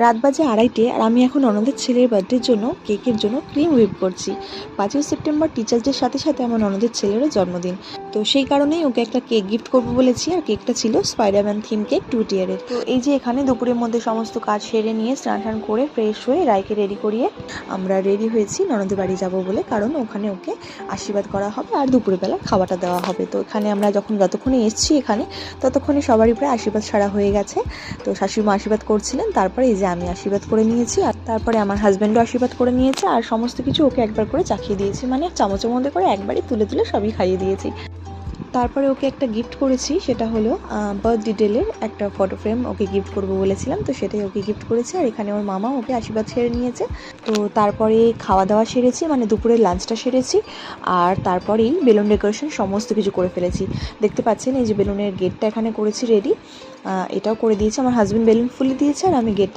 রাত বাজে 2:30 আর আমি এখন ননদের ছেলের বার্থডের জন্য কেকের জন্য ক্রিম হুইপ করছি। 5ই সেপ্টেম্বর টিচার্স ডের সাথে সাথে আমার ননদের ছেলেরও জন্মদিন, তো সেই কারণেই ওকে একটা কেক গিফট করবো বলেছি। আর কেকটা ছিল স্পাইডারম্যান থিম কেক 2 টিয়ারের। তো এই যে এখানে দুপুরের মধ্যে সমস্ত কাজ সেরে নিয়ে স্নান টান করে ফ্রেশ হয়ে রায়কে রেডি করিয়ে আমরা রেডি হয়েছি ননদের বাড়ি যাব বলে, কারণ ওখানে ওকে আশীর্বাদ করা হবে আর দুপুরবেলা খাওয়াটা দেওয়া হবে। তো এখানে আমরা যতক্ষণে এসেছি এখানে ততক্ষণে সবারই প্রায় আশীর্বাদ সারা হয়ে গেছে। তো শাশুড়িমা আশীর্বাদ করছিলেন, তারপরে এই যে আমি আশীর্বাদ করে নিয়েছি, আর তারপরে আমার হাজব্যান্ডও আশীর্বাদ করে নিয়েছে, আর সমস্ত কিছু ওকে একবার করে চাখিয়ে দিয়েছি, মানে চামচের মধ্যে করে একবারই তুলে তুলে সবই খাইয়ে দিয়েছি। তারপরে ওকে একটা গিফট করেছি, সেটা হলো বার্থ ডিটেলের একটা ফটো ফ্রেম ওকে গিফট করবো বলেছিলাম, তো সেটাই ওকে গিফট করেছি। আর এখানে ওর মামা ওকে আশীর্বাদ সেরে নিয়েছে। তো তারপরে খাওয়া দাওয়া সেরেছি, মানে দুপুরের লাঞ্চটা সেরেছি, আর তারপরেই বেলুন ডেকোরেশন সমস্ত কিছু করে ফেলেছি। দেখতে পাচ্ছেন এই যে বেলুনের গেটটা এখানে করেছি রেডি, এটাও করে দিয়েছি। আমার হাজব্যান্ড বেলুন ফুলে দিয়েছে আর আমি গেটটা